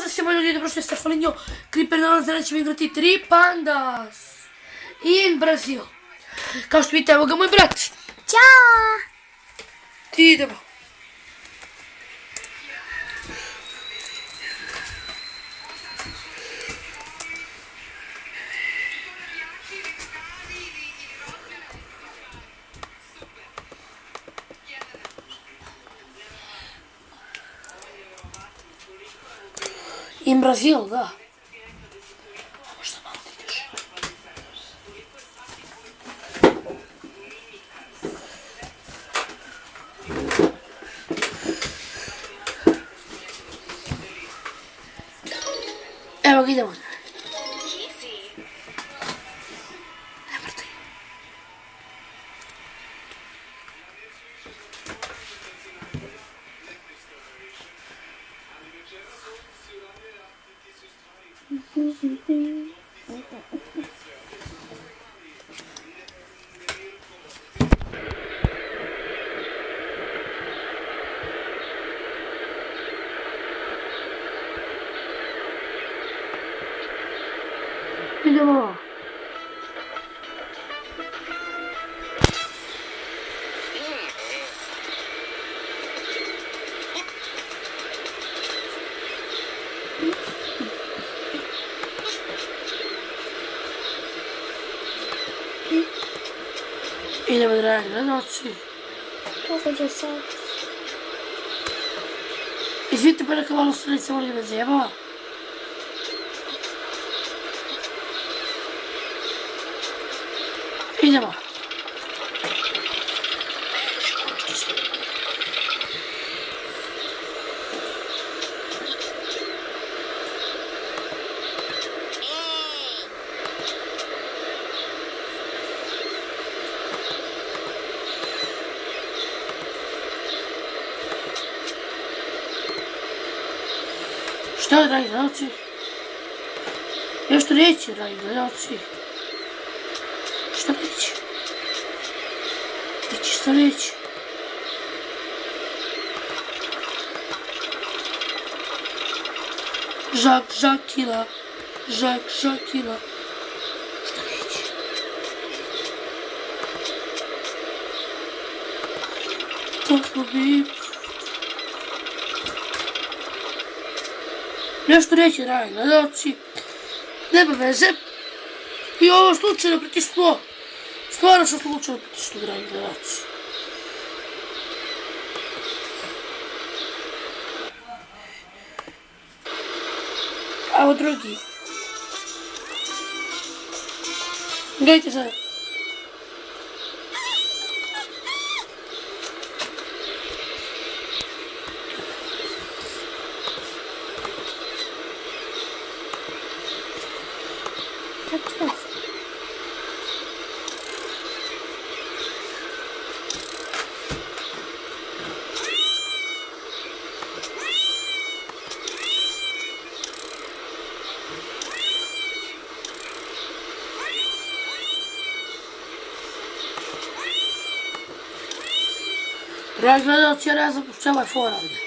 siamo venuti di prossimo Stefanino Creeper na ćemo igrati 3 Pandas in Brazil. Kao što vidite, evo ga moj brat. Ćao! Ti idemo. In Brazil, da. Možda malo ti ideš. Evo ga, idemo. Ne mrti. Idemo. Idemo, dragi gledalci. Kako će sad? Izvidite pa neka malo stranica voli da zjebava. Idemo. Šta, dragi gledalci? Nešto reći, dragi gledalci. Šta reći? Reći šta reći? Žakila. Žakila. Šta reći? Kako bi... Nešto reći, dragi gledalci. Nema veze. I ovo slučajno pritisnuo. Stvarno sam slučajno pritisnuo, dragi gledalci. Evo drugi. Gledajte sad. Kako što? Dragi gledalci, ja ne znam u čemu je fora ovdje.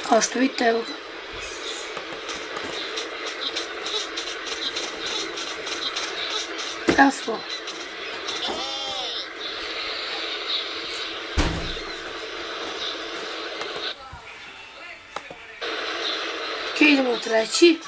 Kao što vidite, evo ga. Evo smo. Ok, idemo u treći.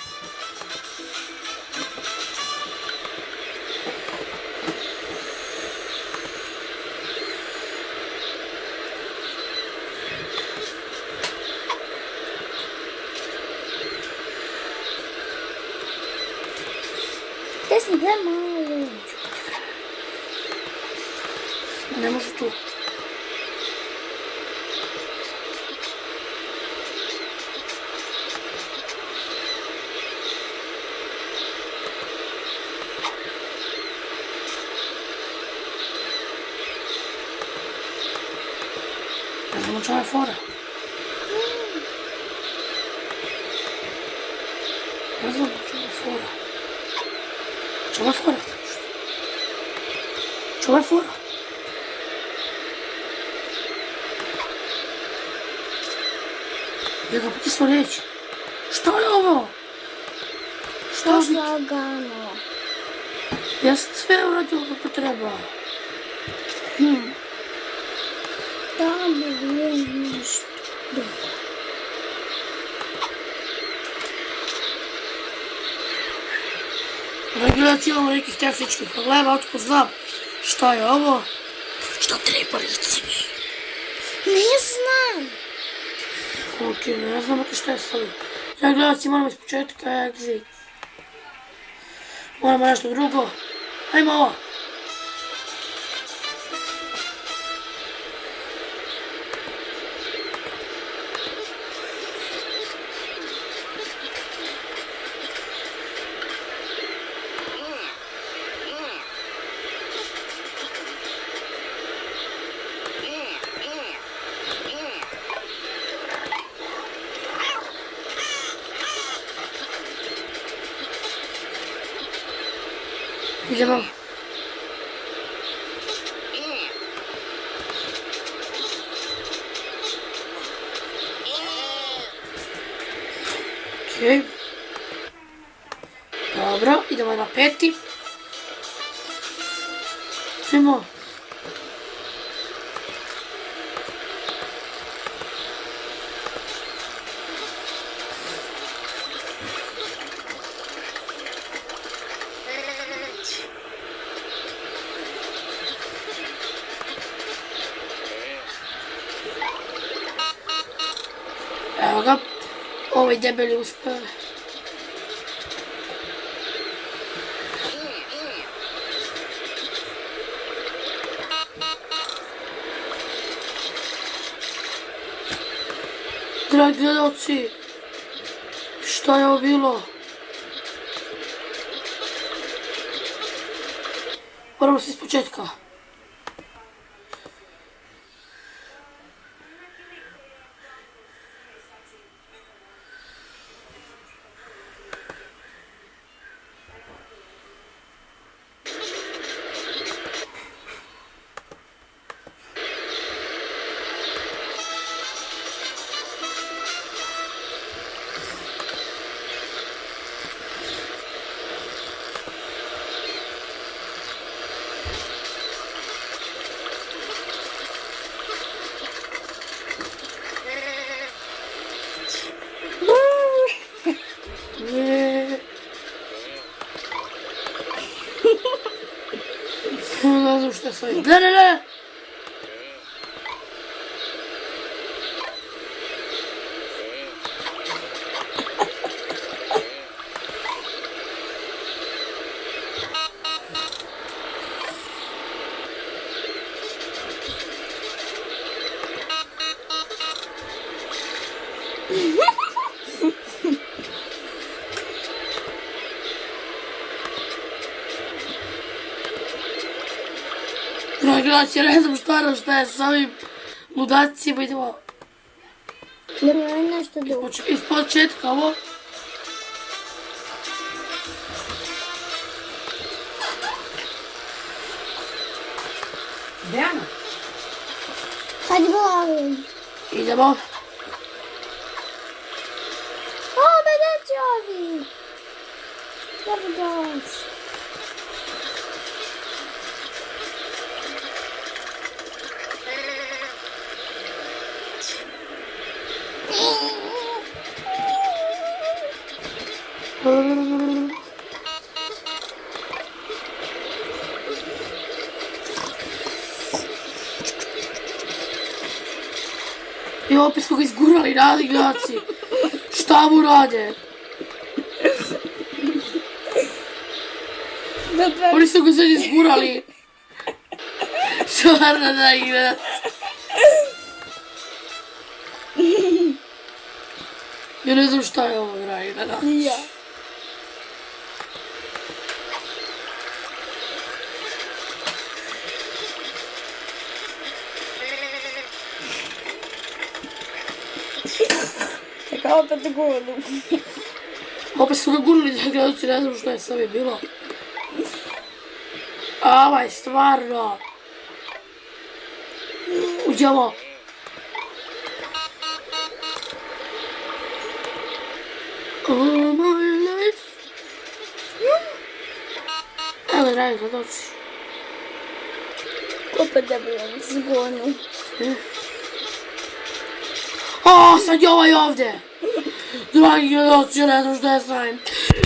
Desni, gle malo. Ne može tu. čemu je fora? Ne znam čemu je fora. Čemu je fora? Čemu je fora? Ja ga potisnuo riječ. Šta je ovo? Šta To je? lagano. Ja sam sve uradio kako treba. Da bi je nešto dobro. Gledat imamo nekih tehničkih problema, otko znam šta je ovo. Šta treba reći mi? Ne znam. Ok, ne znamo ti šta je sad. Ja gledat moramo iz početka exit. Moramo nešto drugo. Ajmo ovo. Idemo. Okej. Dobro, idemo na 5. Idemo. Evo ga, ovaj debeli uspeo. Dragi gledalci, šta je ovo bilo? Moramo se iz početka. Nie. No już to sobie. Le. Dragi gledalci, ja ne znam šta je sa ovim ludacima, idemo Da mi je nešto drugo. iz početka ovo. Dejana? Hadi bavim. Idemo. O, bedeći ovi. Dobro doći. I opet su ga izgurali, radi gledalci. Šta mu rade? Oni su ga sad izgurali. Stvarno da igra. Ja ne znam šta je ovo dragi gledalci. Ja. opet gurnu. Opet su ga gurnuli, da gledalci, ne znam što je sve bilo. Ovaj, stvarno. Uđemo. All my life. Evo, dragi gledalci. Opet da bi vam zgonu. O, sad je ovaj ovdje. Dragi gledalci, ja ne znam što je s ovim.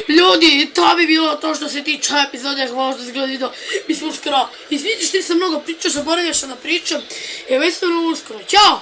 Ljudi, to bi bilo to što se tiče epizode, hvala što ste gledali video. Mi smo uskoro, izvinite što nisam mnogo pričao, zaboravio sam da pričam. Evo, isto uskoro, ćao!